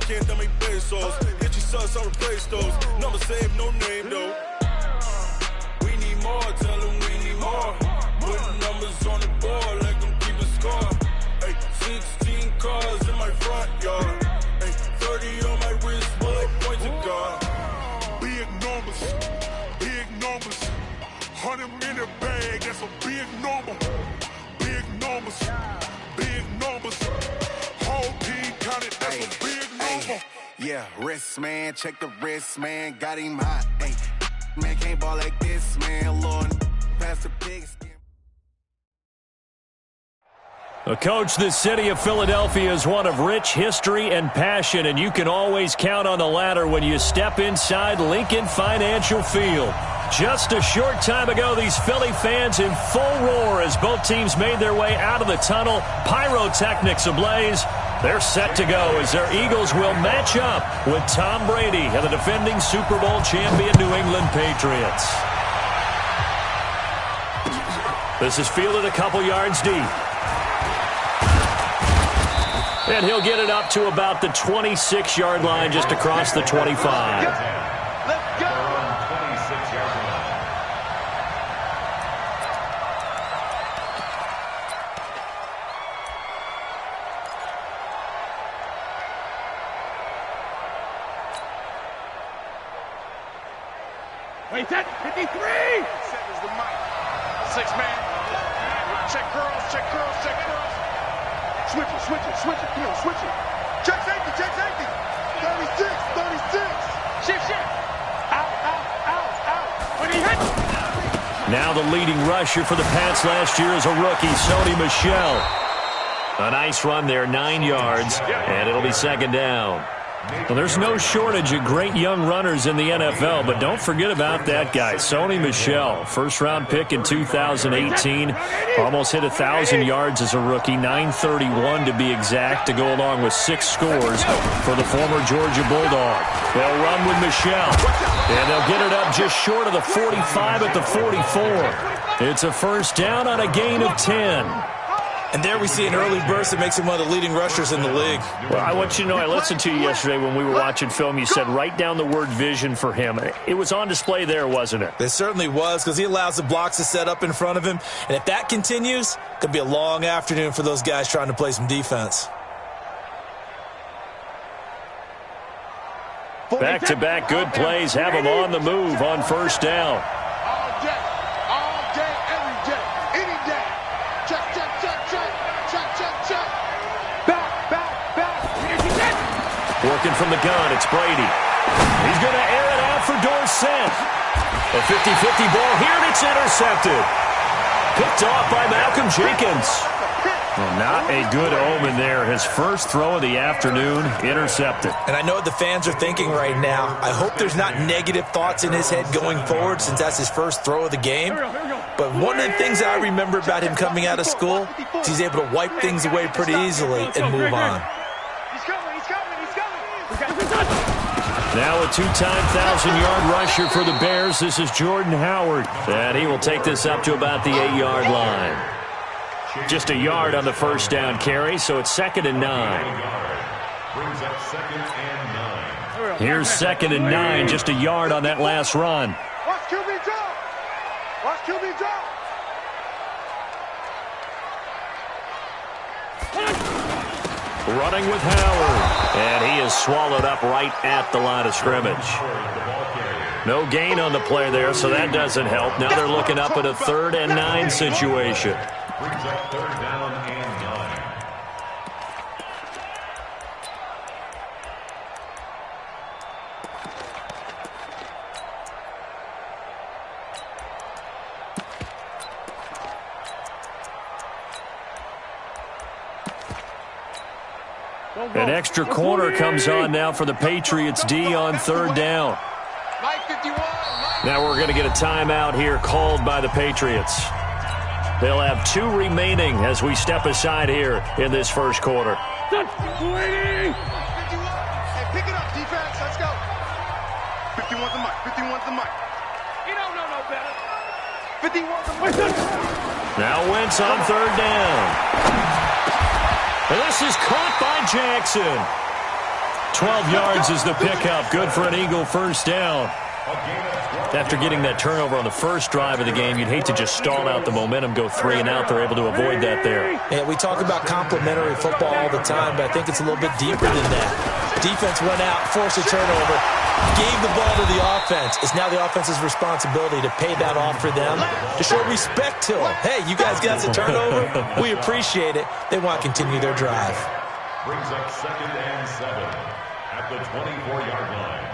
can't dummy pesos. Hit your sus, I'll replace those. Number save, no name though. We need more, tell them we need more. Putting numbers on the board, let them keep a score. Ay, 16 cars in my front yard. Ay, 30 on my wrist, bullet points of God. Big numbers, big numbers. 100 in a bag, that's a big number. Big numbers, big numbers. Whole team counted, that's a big number. Yeah, wrist man, check the wrist man, got him hot. Ay, man can't ball like this, man. Lord, past the pigskin. Coach, the city of Philadelphia is one of rich history and passion, and you can always count on the latter when you step inside Lincoln Financial Field. Just a short time ago, these Philly fans in full roar as both teams made their way out of the tunnel. Pyrotechnics ablaze. They're set to go as their Eagles will match up with Tom Brady and the defending Super Bowl champion New England Patriots. This is fielded a couple yards deep. And he'll get it up to about the 26-yard line, just across the 25. Let's go! Wait, set, 53! Set is the mic. 6-man. Check curls, check curls, check curls. Switch it, switch it, switch it. Come on, switch it. Check safety, check safety. 36, 36. Shift, shift. Out, out, out, out. When he hits. Now the leading rusher for the Pats last year is a rookie, Sony Michel. A nice run there, 9 yards, and it'll be second down. Well, there's no shortage of great young runners in the NFL, but don't forget about that guy, Sony Michel. First-round pick in 2018. Almost hit 1,000 yards as a rookie, 931 to be exact, to go along with 6 scores for the former Georgia Bulldog. They'll run with Michel, and they'll get it up just short of the 45 at the 44. It's a first down on a gain of 10. And there we see an early burst that makes him one of the leading rushers in the league. Well, I want you to know, I listened to you yesterday when we were watching film. You said write down the word vision for him. It was on display there, wasn't it? It certainly was, because he allows the blocks to set up in front of him. And if that continues, it could be a long afternoon for those guys trying to play some defense. Back-to-back good plays have him on the move on first down. Working from the gun, it's Brady. He's going to air it out for Dorsett. A 50-50 ball here, and it's intercepted. Picked off by Malcolm Jenkins. Well, not a good omen there. His first throw of the afternoon, intercepted. And I know what the fans are thinking right now. I hope there's not negative thoughts in his head going forward, since that's his first throw of the game. But one of the things that I remember about him coming out of school is he's able to wipe things away pretty easily and move on. Now a two-time 1,000-yard rusher for the Bears. This is Jordan Howard. And he will take this up to about the 8-yard line. Just a yard on the first down carry, so it's 2nd and 9. Here's 2nd and 9, just a yard on that last run. Watch QB drop. Watch QB drop. Running with Howard, and he is swallowed up right at the line of scrimmage. No gain on the play there, so that doesn't help. Now they're looking up at a 3rd and 9 situation. Brings up 3rd down and 9. An extra corner comes on now for the Patriots D on 3rd down. Now we're going to get a timeout here called by the Patriots. They'll have 2 remaining as we step aside here in this first quarter. Hey, pick it up, defense. Let's go. 51's the mic. 51's the mic. You don't know no better. 51's the mic. Now Wentz on 3rd down. And this is caught by Jackson. 12 yards is the pickup. Good for an Eagle first down. After getting that turnover on the first drive of the game, you'd hate to just stall out the momentum, go 3 and out. They're able to avoid that there. Yeah, we talk about complementary football all the time, but I think it's a little bit deeper than that. Defense went out, forced a turnover, gave the ball to the offense. It's now the offense's responsibility to pay that off for them, to show respect to them. Hey, you guys got the turnover. We appreciate it. They want to continue their drive. Brings up 2nd and 7 at the 24-yard line.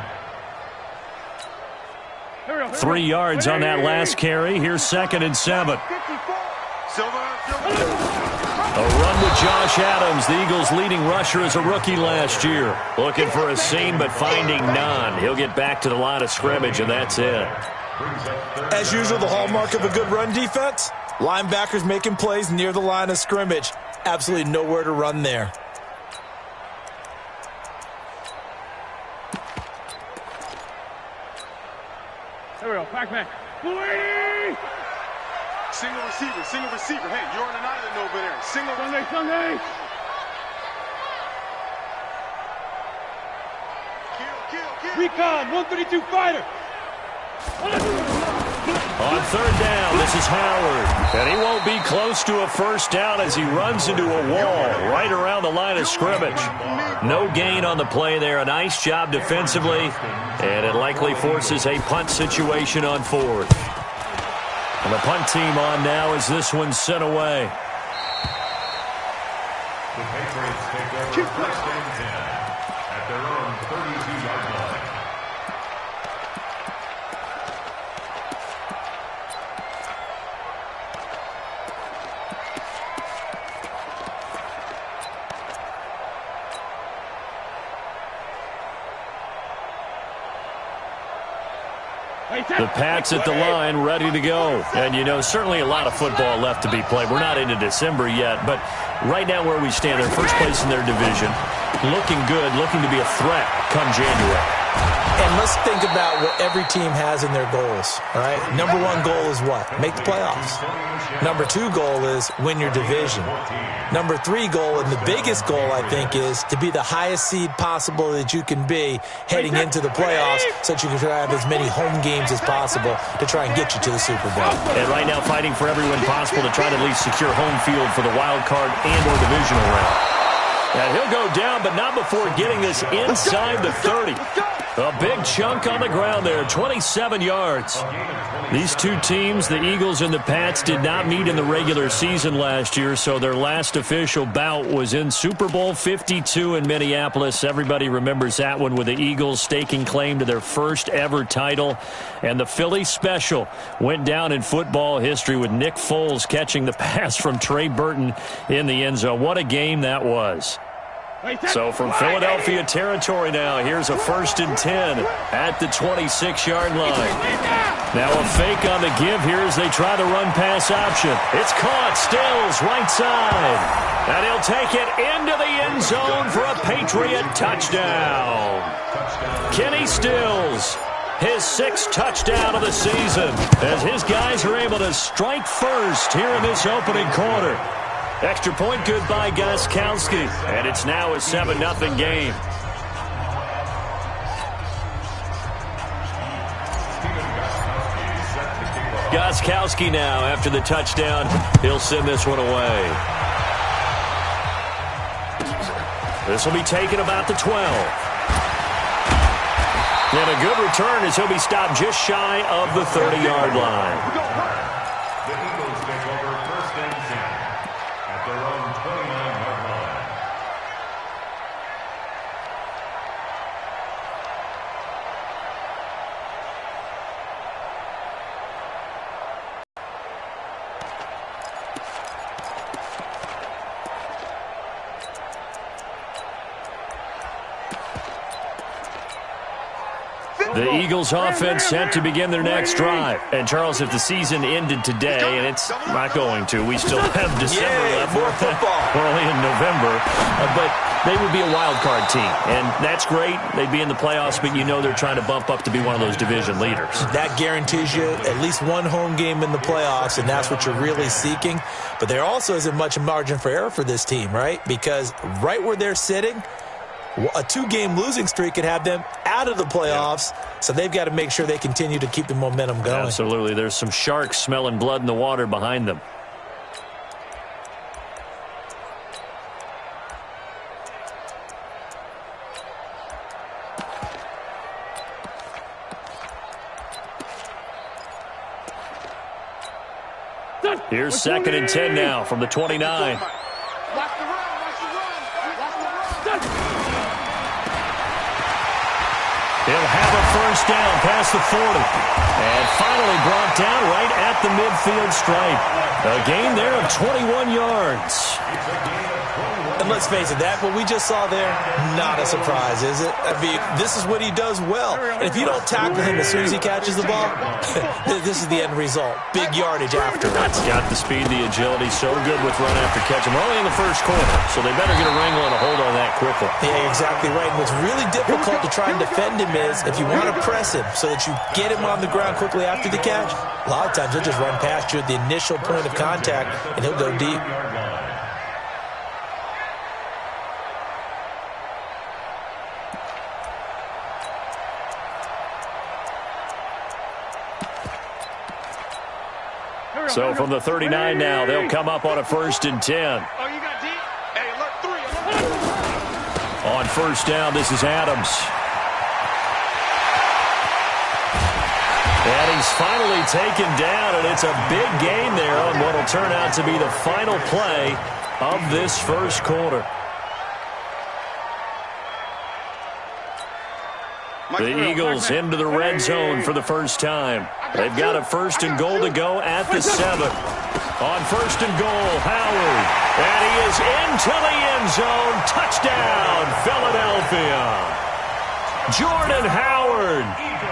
3 yards on that last carry. Here's 2nd and 7. A run with Josh Adams. The Eagles' leading rusher is a rookie last year. Looking for a seam, but finding none. He'll get back to the line of scrimmage, and that's it. As usual, the hallmark of a good run defense, linebackers making plays near the line of scrimmage. Absolutely nowhere to run there. There we go. Back. Single receiver. Hey, you're on an island over there. Single. Sunday. Kill. Recon, 132 fighter. On 3rd down, this is Howard. And he won't be close to a first down as he runs into a wall right around the line of scrimmage. No gain on the play there. A nice job defensively. And it likely forces a punt situation on 4th. And the punt team on now as this one's sent away. The Patriots take over 1st and 10 at their own 32-yard line. The Pats at the line, ready to go. And, you know, certainly a lot of football left to be played. We're not into December yet, but right now where we stand, they're first place in their division. Looking good, looking to be a threat come January. And let's think about what every team has in their goals, all right? Number 1 goal is what? Make the playoffs. Number 2 goal is win your division. Number 3 goal, and the biggest goal, I think, is to be the highest seed possible that you can be heading into the playoffs so that you can try to have as many home games as possible to try and get you to the Super Bowl. And right now fighting for every win possible to try to at least secure home field for the wild card and or divisional round. And he'll go down, but not before getting this inside the 30. A big chunk on the ground there, 27 yards. These two teams, the Eagles and the Pats, did not meet in the regular season last year, so their last official bout was in Super Bowl 52 in Minneapolis. Everybody remembers that one with the Eagles staking claim to their first ever title. And the Philly special went down in football history with Nick Foles catching the pass from Trey Burton in the end zone. What a game that was. So from Philadelphia territory now, here's a 1st and 10 at the 26-yard line. Now a fake on the give here as they try the run-pass option. It's caught, Stills, right side. And he'll take it into the end zone for a Patriot touchdown. Kenny Stills, his 6th touchdown of the season, as his guys are able to strike first here in this opening quarter. Extra point good by Gostkowski, and it's now a 7-0 game. Gostkowski now, after the touchdown, he'll send this one away. This will be taken about the 12. And a good return as he'll be stopped just shy of the 30-yard line. The Eagles offense set to begin their next drive. And, Charles, if the season ended today, and it's not going to, we still have December left. More football. We're only in November. But they would be a wild card team. And that's great. They'd be in the playoffs, but you know they're trying to bump up to be one of those division leaders. That guarantees you at least one home game in the playoffs, and that's what you're really seeking. But there also isn't much margin for error for this team, right? Because right where they're sitting, A 2-game losing streak could have them out of the playoffs, so they've got to make sure they continue to keep the momentum going. Absolutely. There's some sharks smelling blood in the water behind them. Here's 2nd and 10 now from the 29. Watch the run, watch the run, watch the run. He'll have a first down past the 40. And finally brought down right at the midfield stripe. A gain there of 21 yards. And let's face it, that what we just saw there, not a surprise, is it? I mean, this is what he does well. And if you don't tackle him as soon as he catches the ball, this is the end result. Big yardage afterwards. Got the speed, the agility, so good with run after catch. And we're only in the first quarter, so they better get a wrangle and a hold on that quickly. Yeah, exactly right. And what's really difficult to try and defend him is if you want to press him so that you get him on the ground quickly after the catch, a lot of times he'll just run past you at the initial point of contact, and he'll go deep. So from the 39 now, they'll come up on a 1st and 10. Oh, you got deep? Hey, look, 3. On first down, this is Adams. And he's finally taken down, and it's a big gain there on what will turn out to be the final play of this first quarter. The Eagles into the red zone for the first time. They've got a 1st and goal to go at the 7. On 1st and goal, Howard. And he is into the end zone. Touchdown, Philadelphia. Jordan Howard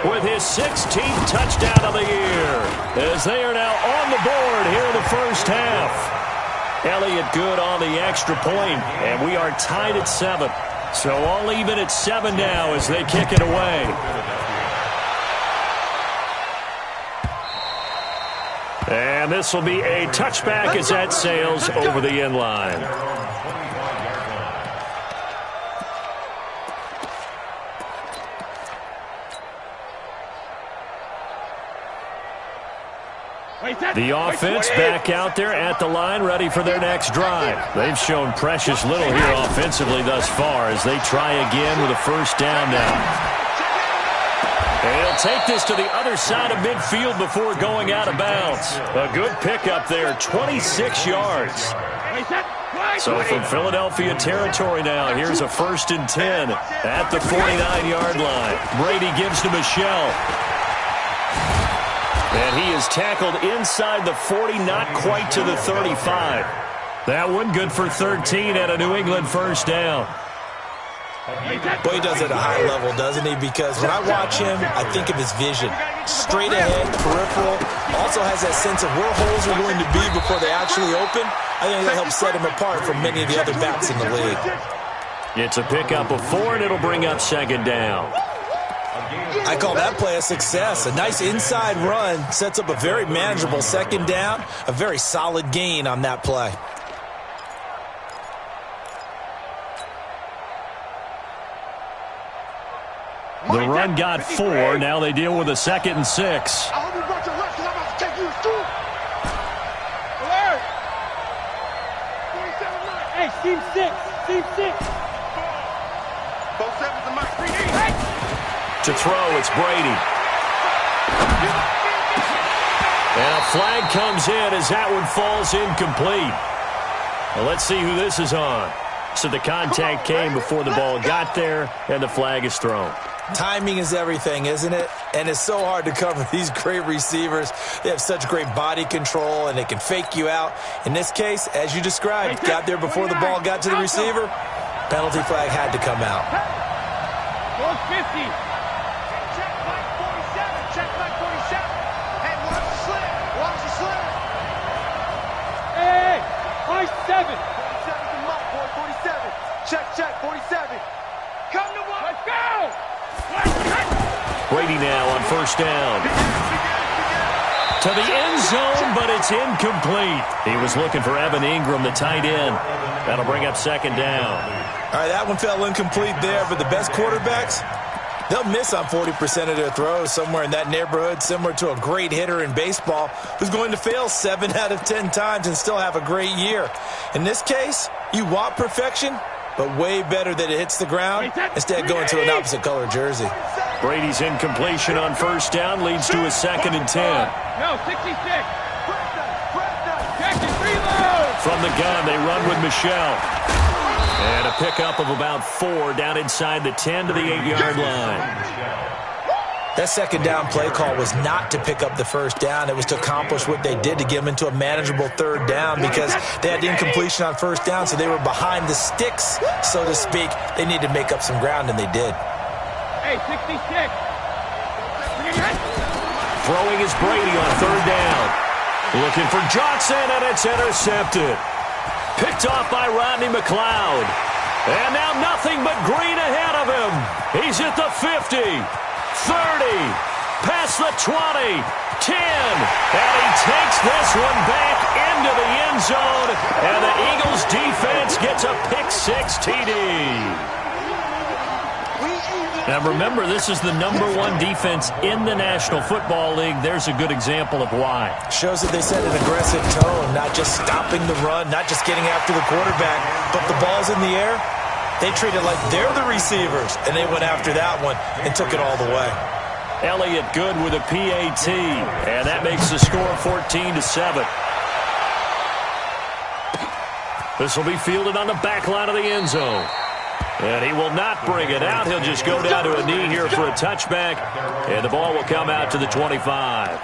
with his 16th touchdown of the year as they are now on the board here in the first half. Elliott good on the extra point, and we are tied at 7. So all even at 7 now as they kick it away. And this will be a touchback as that sails over the end line. The offense back out there at the line, ready for their next drive. They've shown precious little here offensively thus far as they try again with a first down now. And he'll take this to the other side of midfield before going out of bounds. A good pickup there, 26 yards. So from Philadelphia territory now, here's a 1st and 10 at the 49-yard line. Brady gives to Michel. And he is tackled inside the 40, not quite to the 35. That one good for 13 at a New England first down. Boy, he does it at a high level, doesn't he? Because when I watch him, I think of his vision. Straight ahead, peripheral. Also has that sense of where holes are going to be before they actually open. I think that helps set him apart from many of the other backs in the league. It's a pickup of 4, and it'll bring up 2nd down. I call that play a success. A nice inside run sets up a very manageable 2nd down. A very solid gain on that play. The run got 4. Now they deal with a 2nd and 6. I hope you brought your left because I'm about to take you to school. Alert! 47-9. Hey, team 6. Team 6. Both 7s and Mike. To throw, it's Brady. And a flag comes in as that one falls incomplete. Well, let's see who this is on. So the contact came before the ball got there, and the flag is thrown. Timing is everything, isn't it? And it's so hard to cover these great receivers. They have such great body control, and they can fake you out. In this case, as you described, got there before the ball got to the receiver. Penalty flag had to come out. 150. Check Mike 47. Check Mike 47. Hey, watch the slip. Watch the slip. Hey, Mike 7. 47's the Mike, boy. 47. Check 47. Come to one. Let's go. Brady now on first down. To the end zone, but it's incomplete. He was looking for Evan Ingram, the tight end. That'll bring up 2nd down. All right, that one fell incomplete there, but the best quarterbacks, they'll miss on 40% of their throws, somewhere in that neighborhood, similar to a great hitter in baseball who's going to fail 7 out of 10 times and still have a great year. In this case, you want perfection, but way better that it hits the ground instead going to an opposite color jersey. Brady's incompletion on first down leads to a 2nd and 10. No, 66. From the gun, they run with Michelle. And a pickup of about 4 down inside the 10 to the 8-yard line. That second down play call was not to pick up the first down. It was to accomplish what they did, to get them into a manageable 3rd down, because they had the incompletion on first down, so they were behind the sticks, so to speak. They needed to make up some ground, and they did. Hey, 66. Throwing is Brady on 3rd down. Looking for Johnson, and it's intercepted. Picked off by Rodney McLeod. And now nothing but green ahead of him. He's at the 50, 30, past the 20, 10. And he takes this one back into the end zone. And the Eagles defense gets a pick-6 TD. Now remember, this is the #1 defense in the National Football League. There's a good example of why. Shows that they set an aggressive tone, not just stopping the run, not just getting after the quarterback, but the ball's in the air. They treat it like they're the receivers, and they went after that one and took it all the way. Elliott good with a PAT, and that makes the score 14-7. This will be fielded on the back line of the end zone. And he will not bring it out. He'll just go down to a knee here for a touchback. And the ball will come out to the 25.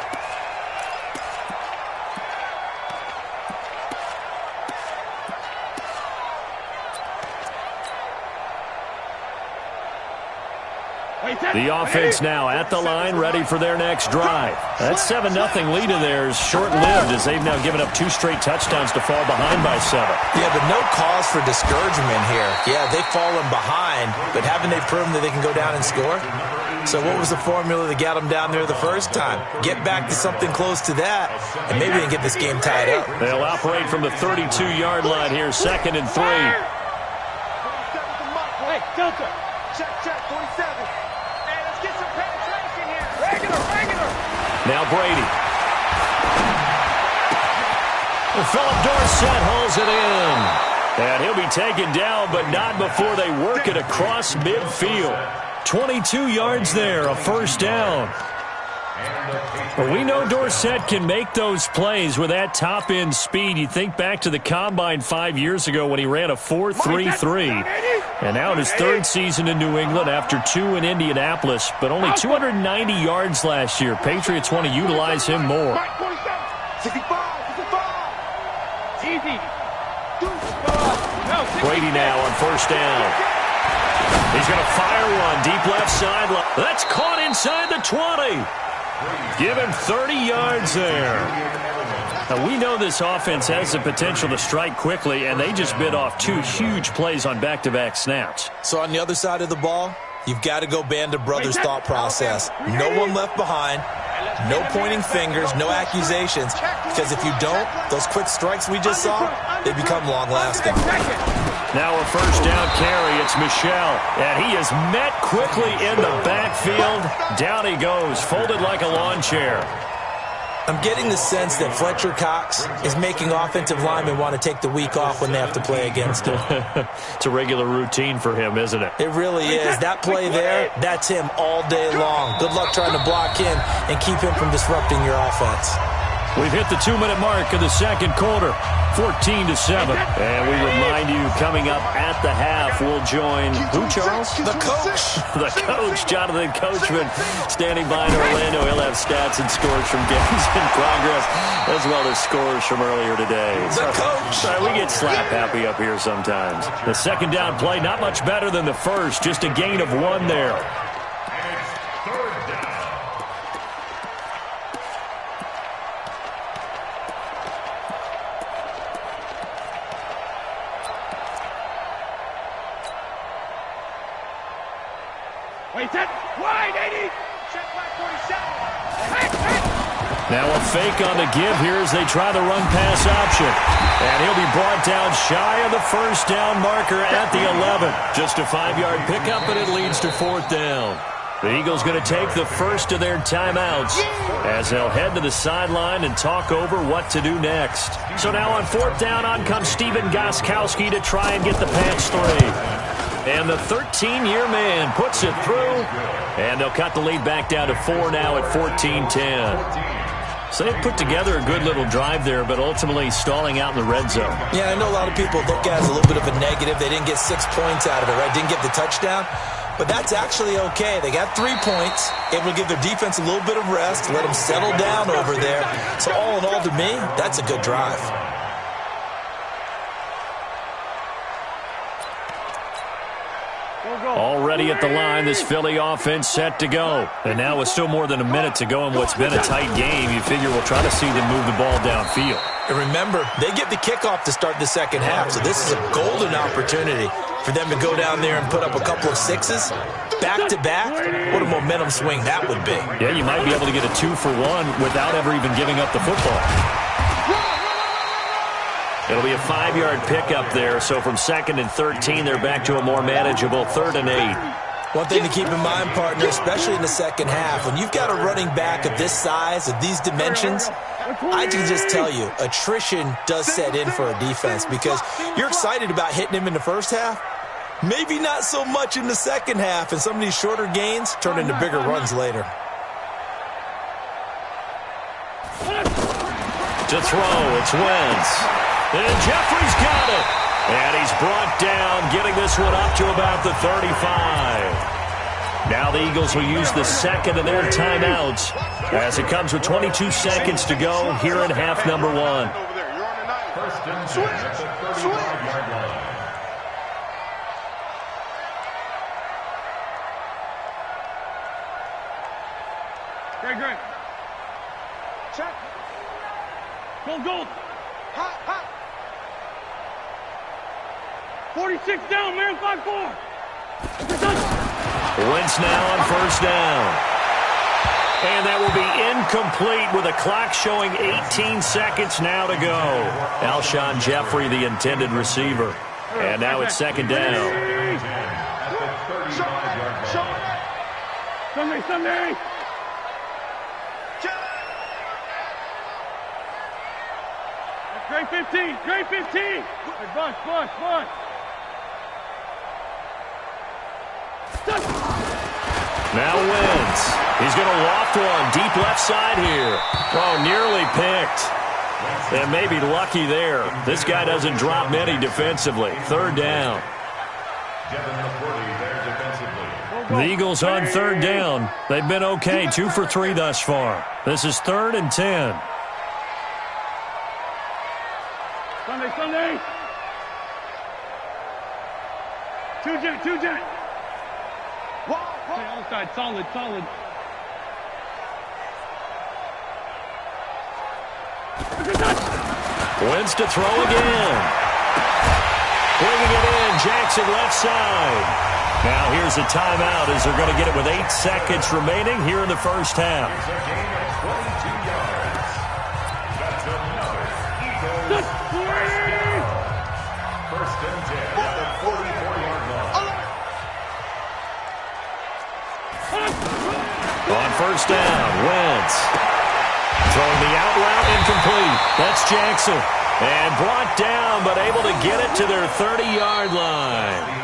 The offense now at the line, ready for their next drive. That 7-0 lead of theirs short-lived, as they've now given up 2 straight touchdowns to fall behind by 7. Yeah, but no cause for discouragement here. Yeah, they've fallen behind, but haven't they proven that they can go down and score? So what was the formula that got them down there the first time? Get back to something close to that, and maybe they can get this game tied up. They'll operate from the 32-yard line here, 2nd and 3. Hey, Delta. Check, 47. Now Brady. And Philip Dorsett holds it in. And he'll be taken down, but not before they work it across midfield. 22 yards there, a first down. Well, we know Dorsett can make those plays with that top-end speed. You think back to the Combine 5 years ago when he ran a 4.33. And now in his 3rd season in New England after 2 in Indianapolis, but only 290 yards last year. Patriots want to utilize him more. 65. Easy. Brady now on first down. He's going to fire one deep left sideline. That's caught inside the 20. Give him 30 yards there. Now, we know this offense has the potential to strike quickly, and they just bit off 2 huge plays on back-to-back snaps. So on the other side of the ball, you've got to go Band of Brothers thought process. No one left behind, no pointing fingers, no accusations, because if you don't, those quick strikes we just saw, they become long-lasting. Now a first down carry. It's Michelle. And he is met quickly in the backfield. Down he goes, folded like a lawn chair. I'm getting the sense that Fletcher Cox is making offensive linemen want to take the week off when they have to play against him. It's a regular routine for him, isn't it? It really is. That play there, that's him all day long. Good luck trying to block him and keep him from disrupting your offense. We've hit the 2-minute mark of the second quarter, 14-7. And we remind you, coming up at the half, we'll join who, Charles? The coach. The coach, Jonathan Coachman, standing by in Orlando. He'll have stats and scores from games in progress, as well as scores from earlier today. The coach. We get slap happy up here sometimes. The second down play, not much better than the first, just a gain of 1 there. Now a fake on the give here as they try the run-pass option. And he'll be brought down shy of the first down marker at the 11. Just a 5-yard pickup, and it leads to 4th down. The Eagles going to take the first of their timeouts as they'll head to the sideline and talk over what to do next. So now on 4th down, on comes Steven Gostkowski to try and get the pass 3. And the 13-year man puts it through, and they'll cut the lead back down to 4 now at 14-10. So they put together a good little drive there, but ultimately stalling out in the red zone. Yeah, I know a lot of people look at it as a little bit of a negative. They didn't get 6 points out of it, right? Didn't get the touchdown. But that's actually okay. They got 3 points. Able to give their defense a little bit of rest, let them settle down over there. So all in all, to me, that's a good drive. Already at the line, this Philly offense set to go. And now with still more than a minute to go in what's been a tight game, you figure we'll try to see them move the ball downfield. And remember, they get the kickoff to start the second half, so this is a golden opportunity for them to go down there and put up a couple of 6s back-to-back. What a momentum swing that would be. Yeah, you might be able to get a 2-for-1 without ever even giving up the football. It'll be a 5-yard pickup there, so from 2nd and 13, they're back to a more manageable 3rd and 8. One thing to keep in mind, partner, especially in the second half, when you've got a running back of this size, of these dimensions, I can just tell you, attrition does set in for a defense because you're excited about hitting him in the first half. Maybe not so much in the second half, and some of these shorter gains turn into bigger runs later. To throw, it's Wentz. And Jeffrey's got it. And he's brought down, getting this one up to about the 35. Now the Eagles will use the second of their timeouts as it comes with 22 seconds to go here in half number 1. First and 10 at the 35-yard line. Great. Check. Gold. Hot. 46 down, man, 5-4. Wentz now on first down. And that will be incomplete with a clock showing 18 seconds now to go. Alshon Jeffrey, the intended receiver. And now it's 2nd down. Sunday. Great 15. Hey, Bush. Now Wentz. He's going to loft one deep left side here. Oh, nearly picked. And maybe lucky there. This guy doesn't drop many defensively. 3rd down. The Eagles on 3rd down. They've been okay, 2 for 3 thus far. This is 3rd and 10. Sunday. Two jet. Outside, solid. Wentz to throw again. Bringing it in, Jackson left side. Now here's a timeout as they're going to get it with 8 seconds remaining here in the first half. First and 10 at the 44-yard line. On first down, Wentz. Throwing the out route incomplete. That's Jackson. And brought down, but able to get it to their 30-yard line.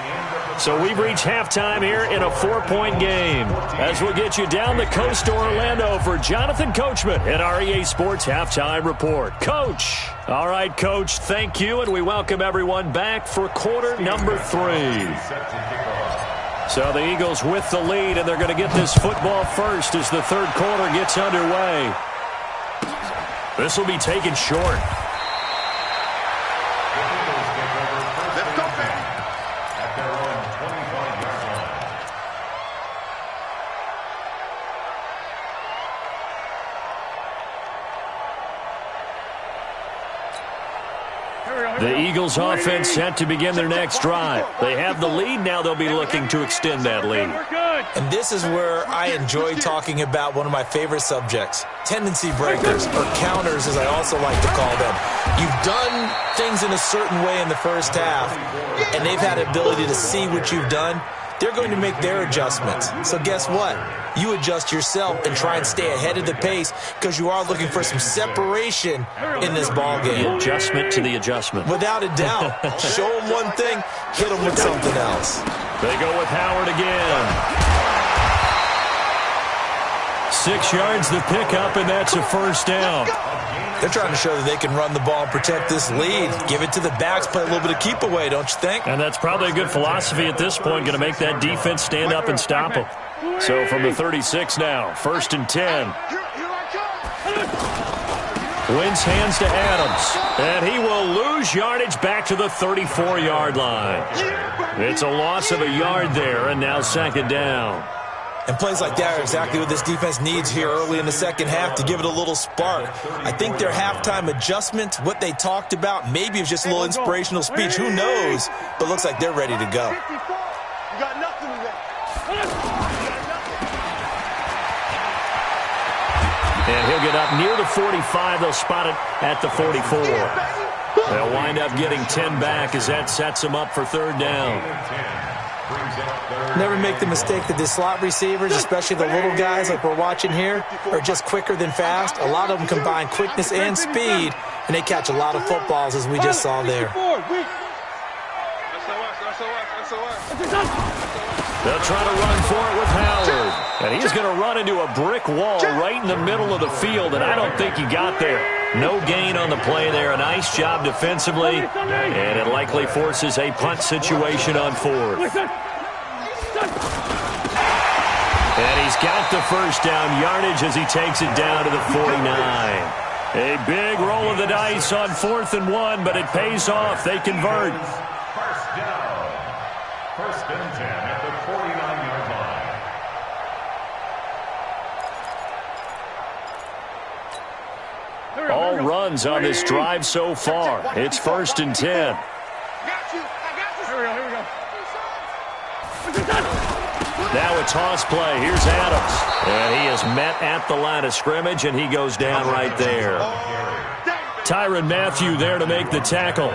So we've reached halftime here in a 4-point game. As we'll get you down the coast to Orlando for Jonathan Coachman at our EA Sports Halftime Report. Coach. All right, Coach, thank you, and we welcome everyone back for quarter number 3. So the Eagles with the lead, and they're going to get this football first as the 3rd quarter gets underway. This will be taken short. Let's go, baby. At their own 25-yard line. The Eagles offense set to begin their next drive. They have the lead. Now they'll be looking to extend that lead. We're good. And this is where I enjoy talking about one of my favorite subjects, tendency breakers, or counters as I also like to call them. You've done things in a certain way in the first half, and they've had the ability to see what you've done. They're going to make their adjustments. So guess what? You adjust yourself and try and stay ahead of the pace because you are looking for some separation in this ball game. The adjustment to the adjustment. Without a doubt. Show them one thing, hit them with something else. They go with Howard again. 6 yards the pickup, and that's a first down. They're trying to show that they can run the ball and protect this lead. Give it to the backs, play a little bit of keep away, don't you think? And that's probably a good philosophy at this point, going to make that defense stand up and stop them. So from the 36 now, 1st and 10. Wentz hands to Adams, and he will lose yardage back to the 34-yard line. It's a loss of a yard there, and now 2nd down. And plays like that are exactly what this defense needs here early in the second half to give it a little spark. I think their halftime adjustment, what they talked about, maybe it was just a little inspirational speech. Who knows? But looks like they're ready to go. You got nothing today. And he'll get up near the 45. They'll spot it at the 44. They'll wind up getting 10 back as that sets them up for 3rd down. Never make the mistake that the slot receivers, especially the little guys like we're watching here, are just quicker than fast. A lot of them combine quickness and speed, and they catch a lot of footballs, as we just saw there. They'll try to run for it with Howard. And he's going to run into a brick wall right in the middle of the field, and I don't think he got there. No gain on the play there. A nice job defensively, and it likely forces a punt situation on 4th. And he's got the first down yardage as he takes it down to the 49. A big roll of the dice on 4th and 1, but it pays off. They convert. First down. 1st and 10 at the 49-yard line. All runs on this drive so far. It's 1st and 10. Now a toss play. Here's Adams. And he is met at the line of scrimmage, and he goes down right there. Tyrann Mathieu there to make the tackle.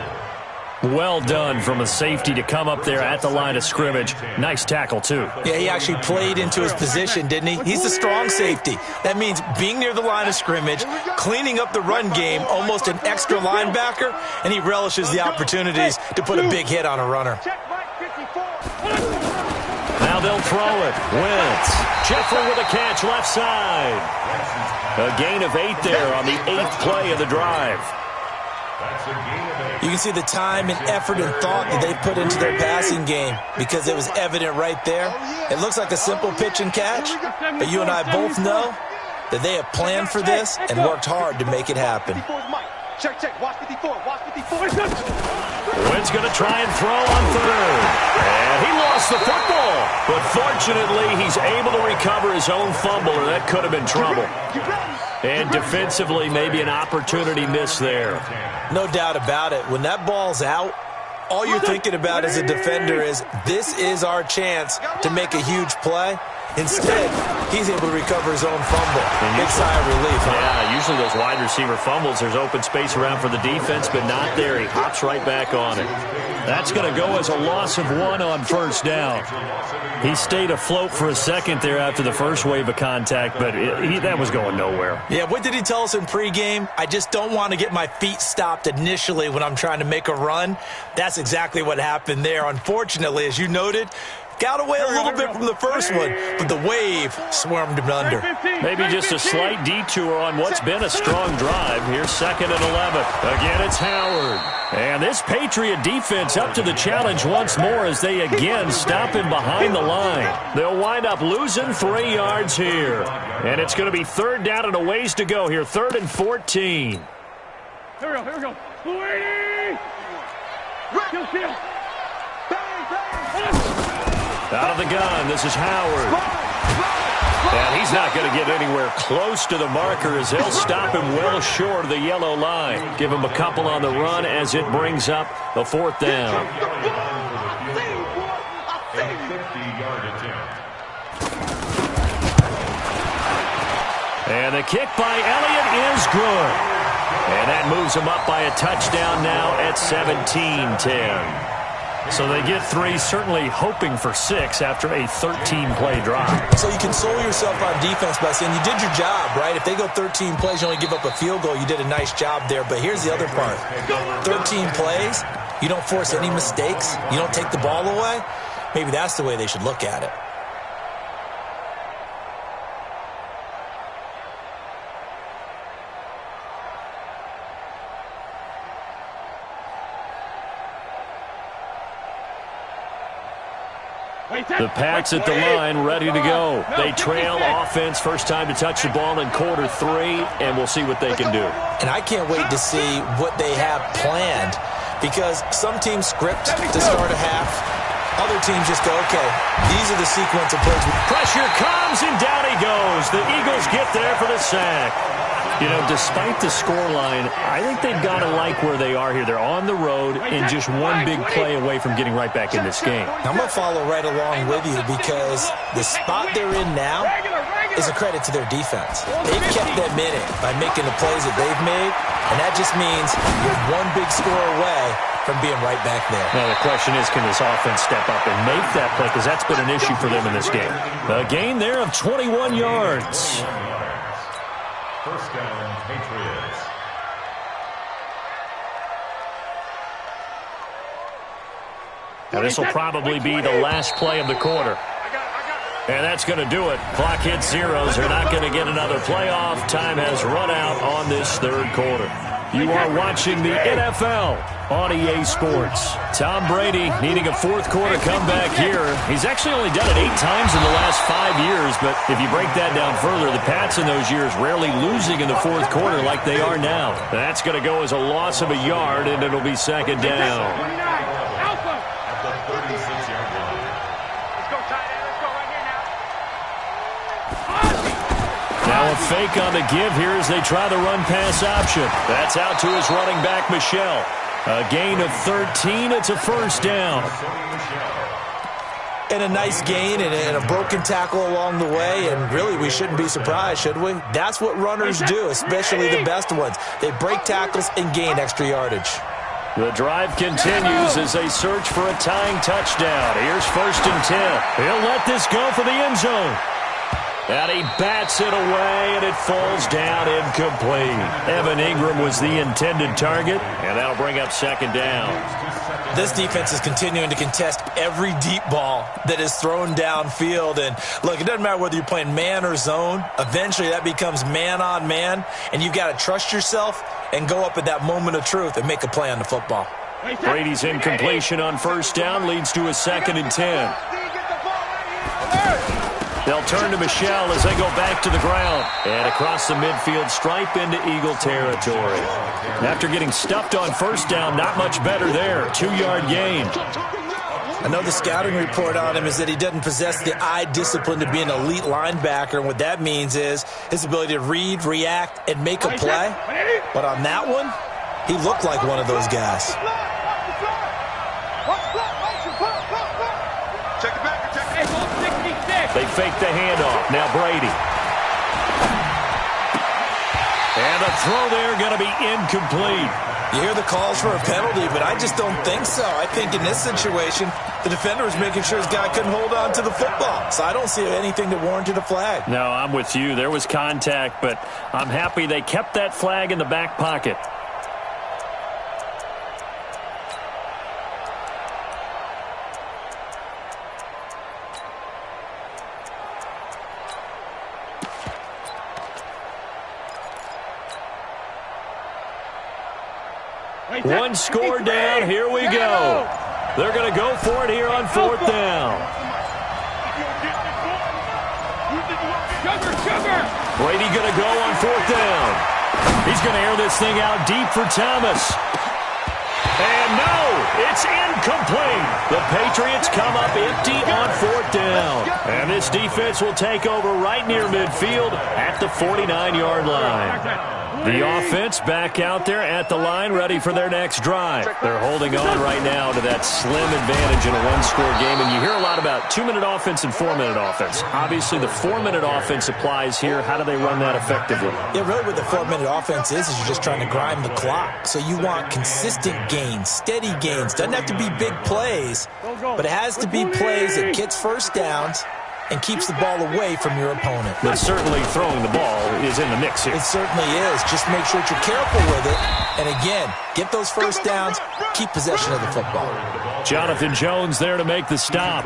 Well done from a safety to come up there at the line of scrimmage. Nice tackle, too. Yeah, he actually played into his position, didn't he? He's a strong safety. That means being near the line of scrimmage, cleaning up the run game, almost an extra linebacker, and he relishes the opportunities to put a big hit on a runner. Now they'll throw it. Wentz. Jeffrey with a catch left side. A gain of 8 there on the 8th play of the drive. You can see the time and effort and thought that they put into their passing game because it was evident right there. It looks like a simple pitch and catch, but you and I both know that they have planned for this and worked hard to make it happen. Check, check. Watch 54. Watch 54. Wentz going to try and throw on 3rd. And he lost the football. But fortunately, he's able to recover his own fumble, or that could have been trouble. And defensively, maybe an opportunity miss there. No doubt about it. When that ball's out, all you're thinking about as a defender is, this is our chance to make a huge play. Instead, he's able to recover his own fumble. Big sigh of relief. Yeah, usually those wide receiver fumbles, there's open space around for the defense, but not there. He hops right back on it. That's going to go as a loss of 1 on 1st down. He stayed afloat for a second there after the first wave of contact, but that was going nowhere. Yeah, what did he tell us in pregame? I just don't want to get my feet stopped initially when I'm trying to make a run. That's exactly what happened there. Unfortunately, as you noted, got away a little bit from the first one, but the wave swarmed him under. Maybe just a slight detour on what's been a strong drive. Here's 2nd and 11. Again, it's Howard. And this Patriot defense up to the challenge once more as they again stop him behind the line. They'll wind up losing 3 yards here. And it's going to be 3rd down and a ways to go here. 3rd and 14. Here we go, here we go. Kill. Out of the gun, this is Howard. And he's not going to get anywhere close to the marker as they'll stop him well short of the yellow line. Give him a couple on the run as it brings up the 4th down. And the kick by Elliott is good. And that moves them up by a touchdown now at 17-10. So they get 3, certainly hoping for 6 after a 13-play drive. So you console yourself on defense by saying you did your job, right? If they go 13 plays, you only give up a field goal, you did a nice job there. But here's the other part. 13 plays, you don't force any mistakes, you don't take the ball away. Maybe that's the way they should look at it. The Pats at the line, ready to go. They trail offense, first time to touch the ball in quarter 3, and we'll see what they can do. And I can't wait to see what they have planned, because some teams script to start a half. Other teams just go, okay, these are the sequence of plays. Pressure comes, and down he goes. The Eagles get there for the sack. You know, despite the scoreline, I think they've got to like where they are here. They're on the road and just one big play away from getting right back in this game. I'm going to follow right along with you, because the spot they're in now is a credit to their defense. They've kept them in it by making the plays that they've made, and that just means you're one big score away from being right back there. Now the question is, can this offense step up and make that play, because that's been an issue for them in this game. A gain there of 21 yards. First down, Patriots. Now this will probably be the last play of the quarter. And that's going to do it. Clock hits zeros. They're not going to get another playoff. Time has run out on this third quarter. You are watching the NFL on EA Sports. Tom Brady needing a fourth quarter comeback here. He's actually only done it 8 times in the last 5 years, but if you break that down further, the Pats in those years rarely losing in the fourth quarter like they are now. That's going to go as a loss of a yard, and it'll be second down. At the 36-yard line. Let's go, tight end. Let's go right here now. Now a fake on the give here as they try the run-pass option. That's out to his running back, Michel. A gain of 13. It's a first down. And a nice gain and a broken tackle along the way, and really we shouldn't be surprised, should we? That's what runners do, especially the best ones. They break tackles and gain extra yardage. The drive continues as they search for a tying touchdown. Here's 1st and 10. He'll let this go for the end zone. And he bats it away, and it falls down incomplete. Evan Ingram was the intended target, and that'll bring up second down. This defense is continuing to contest every deep ball that is thrown downfield. And look, it doesn't matter whether you're playing man or zone. Eventually that becomes man on man, and you've got to trust yourself and go up at that moment of truth and make a play on the football. Brady's incompletion on first down leads to a 2nd and 10. They'll turn to Michel as they go back to the ground. And across the midfield stripe into Eagle territory. After getting stuffed on first down, not much better there. 2-yard gain. I know the scouting report on him is that he doesn't possess the eye discipline to be an elite linebacker. And what that means is his ability to read, react, and make a play. But on that one, he looked like one of those guys. Check it back. They fake the handoff. Now Brady. And a throw there going to be incomplete. You hear the calls for a penalty, but I just don't think so. I think in this situation, the defender was making sure his guy couldn't hold on to the football. So I don't see anything that warranted a flag. No, I'm with you. There was contact, but I'm happy they kept that flag in the back pocket. One score down. Here we go. They're going to go for it here on 4th down. Brady going to go on 4th down. He's going to air this thing out deep for Thomas. And no, it's incomplete. The Patriots come up empty on 4th down. And this this defense will take over right near midfield at the 49-yard line. The offense back out there at the line, ready for their next drive. They're holding on right now to that slim advantage in a one-score game, and you hear a lot about 2-minute offense and 4-minute offense. Obviously, the 4-minute offense applies here. How do they run that effectively? Yeah, really what the 4-minute offense is you're just trying to grind the clock. So you want consistent gains, steady gains. Doesn't have to be big plays, but it has to be plays that gets first downs and keeps the ball away from your opponent. But certainly throwing the ball is in the mix here. It certainly is. Just make sure that you're careful with it. And again, get those first downs, keep possession of the football. Jonathan Jones there to make the stop.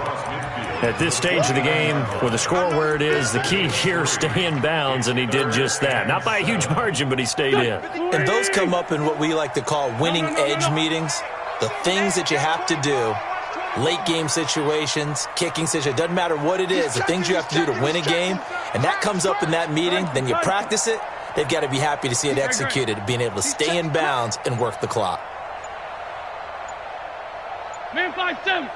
At this stage of the game, with the score where it is, the key here, stay in bounds, and he did just that. Not by a huge margin, but he stayed in. And those come up in what we like to call winning edge meetings. The things that you have to do. Late game situations, kicking situations, doesn't matter what it is, the things you have to do to win a game, and that comes up in that meeting, then you practice it, they've got to be happy to see it executed, being able to stay in bounds and work the clock. Man 5-7.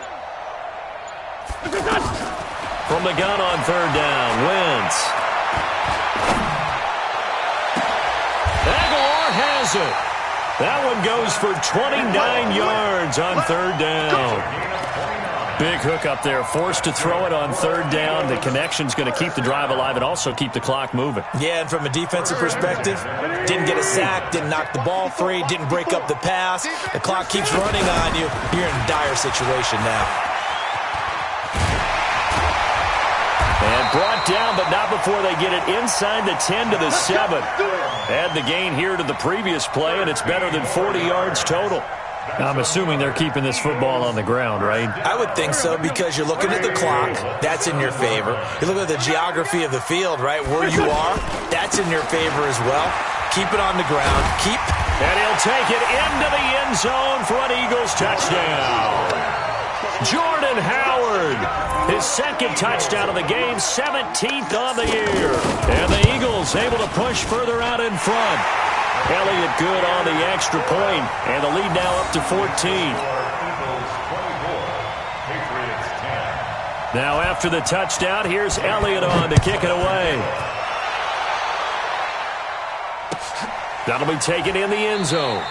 From the gun on third down, Wentz. Aguilar has it. That one goes for 29 yards on third down. Big hook up there, forced to throw it on third down. The connection's going to keep the drive alive and also keep the clock moving. Yeah, and from a defensive perspective, didn't get a sack, didn't knock the ball free, didn't break up the pass. The clock keeps running on you. You're in a dire situation now. And brought down, but not before they get it inside the 10 to the 7. Add the gain here to the previous play, and it's better than 40 yards total. I'm assuming they're keeping this football on the ground, right? I would think so, because you're looking at the clock. That's in your favor. You look at the geography of the field, right, where you are. That's in your favor as well. Keep it on the ground. And he'll take it into the end zone for an Eagles touchdown. Jordan Howard, his second touchdown of the game, 17th on the year. And the Eagles able to push further out in front. Elliott good on the extra point, and the lead now up to 14. Now after the touchdown, here's Elliott on to kick it away. That'll be taken in the end zone.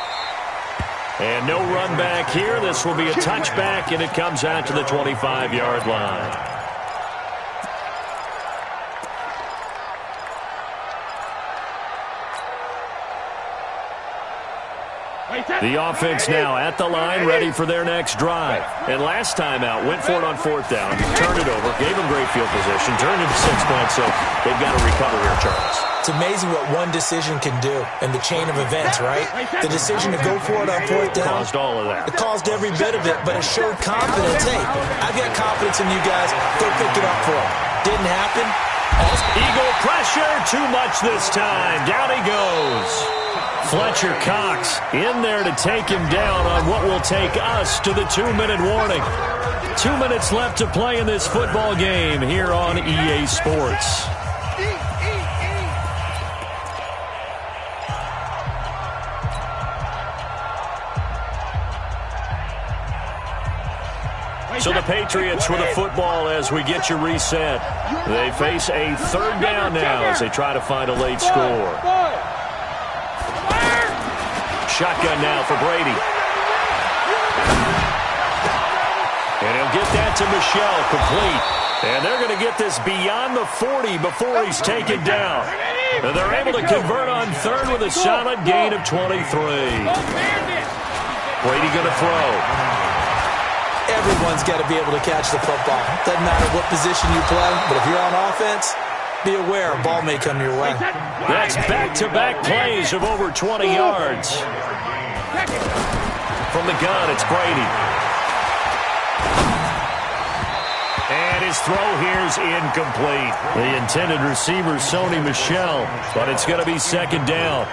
And no run back here. This will be a touchback, and it comes out to the 25-yard line. The offense now at the line, ready for their next drive. And last time out, went for it on fourth down, turned it over, gave them great field position, turned it to 6 points, so they've got to recover here, Charles. It's amazing what one decision can do in the chain of events, right? The decision to go for it on fourth down. Caused all of that. It caused every bit of it, but it showed confidence. Hey, I've got confidence in you guys. Go pick it up for them. Didn't happen. Eagle pressure, too much this time. Down he goes. Fletcher Cox in there to take him down on what will take us to the 2-minute warning. 2 minutes left to play in this football game here on EA Sports. So the Patriots with a football as we get you reset. They face a third down now as they try to find a late score. Shotgun now for Brady. And he'll get that to Michel, complete. And they're going to get this beyond the 40 before he's taken down. And they're able to convert on third with a solid gain of 23. Brady going to throw. Everyone's got to be able to catch the football. Doesn't matter what position you play, but if you're on offense, be aware a ball may come your way. That's back-to-back plays of over 20 yards. From the gun, it's Brady. And his throw here's incomplete. The intended receiver, Sony Michel, but it's going to be second down.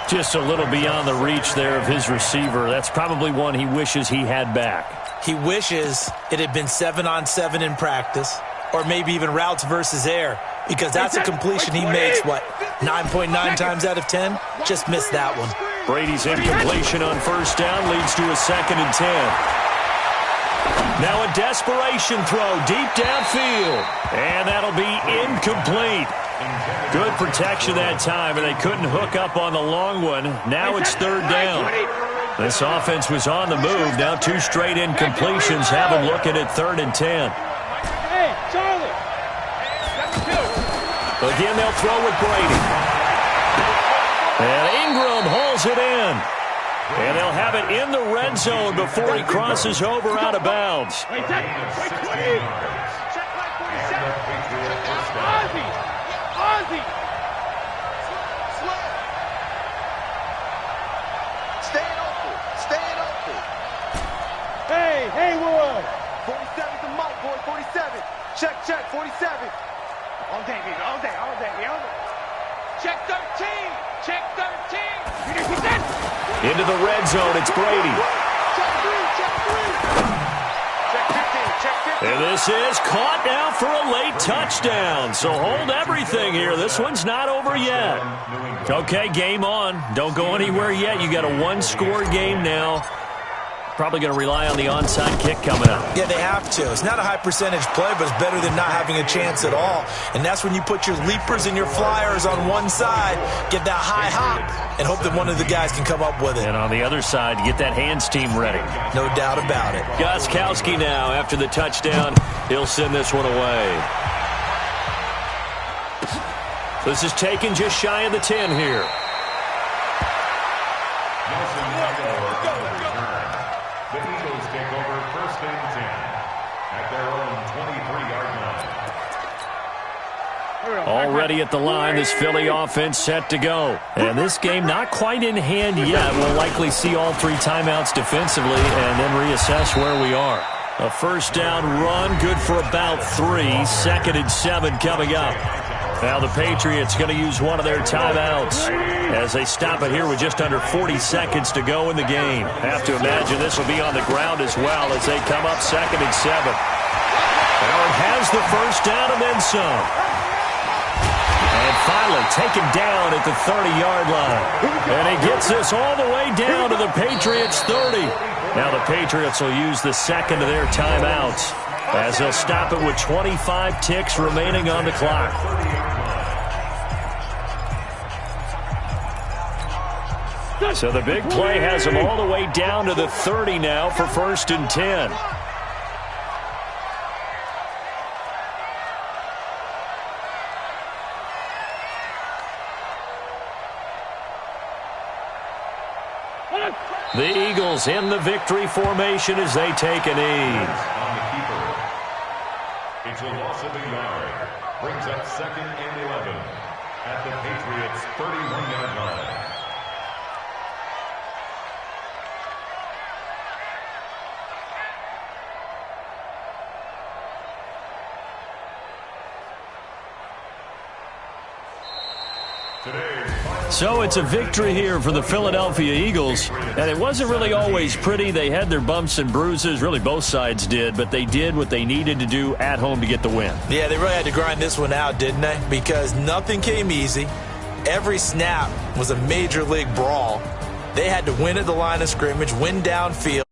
Just a little beyond the reach there of his receiver. That's probably one he wishes he had back. He wishes it had been 7-on-7 in practice, or maybe even routes versus air, because that's a completion he makes, 9.9 times out of 10? Just missed that one. Brady's incompletion on first down leads to a 2nd and 10. Now a desperation throw deep downfield. And that'll be incomplete. Good protection that time, and they couldn't hook up on the long one. Now it's third down. This offense was on the move. Now 2 straight incompletions have them looking at 3rd and 10. Hey, Charlie. Again, they'll throw with Brady. And Ingram hauls it in. And they'll have it in the red zone before he crosses over out of bounds. Wait, check like 47. Ozzy. Staying open. Hey, Haywood. 47's the mic, boy. 47. Check, 47. All day, baby. All day. Check 13. Check 13. Into the red zone, it's Brady. Check 15. And this is caught now for a late touchdown. So hold everything here. This one's not over yet. Okay, game on. Don't go anywhere yet. You got a 1-score game now. Probably going to rely on the onside kick coming up. Yeah, they have to. It's not a high percentage play, but it's better than not having a chance at all. And that's when you put your leapers and your flyers on one side, get that high hop, and hope that one of the guys can come up with it. And on the other side, get that hands team ready. No doubt about it. Gostkowski now, after the touchdown, he'll send this one away. This is taken just shy of the 10 here. The Eagles take over 1st and 10 at their own 23-yard line. Already at the line, this Philly offense set to go. And this game not quite in hand yet. We'll likely see all 3 timeouts defensively and then reassess where we are. A first down run, good for about 3. 2nd and 7 coming up. Now the Patriots going to use one of their timeouts as they stop it here with just under 40 seconds to go in the game. Have to imagine this will be on the ground as well as they come up 2nd and 7. Allen has the first down and then some. And finally taken down at the 30-yard line. And he gets this all the way down to the Patriots' 30. Now the Patriots will use the second of their timeouts as they'll stop it with 25 ticks remaining on the clock. So the big play has them all the way down to the 30 now for 1st and 10. The Eagles in the victory formation as they take a knee. It's a loss of a yard. Brings up 2nd and 11 at the Patriots' 31-yard line. So it's a victory here for the Philadelphia Eagles, and it wasn't really always pretty. They had their bumps and bruises, really both sides did, but they did what they needed to do at home to get the win. Yeah, they really had to grind this one out, didn't they? Because nothing came easy. Every snap was a major league brawl. They had to win at the line of scrimmage, win downfield.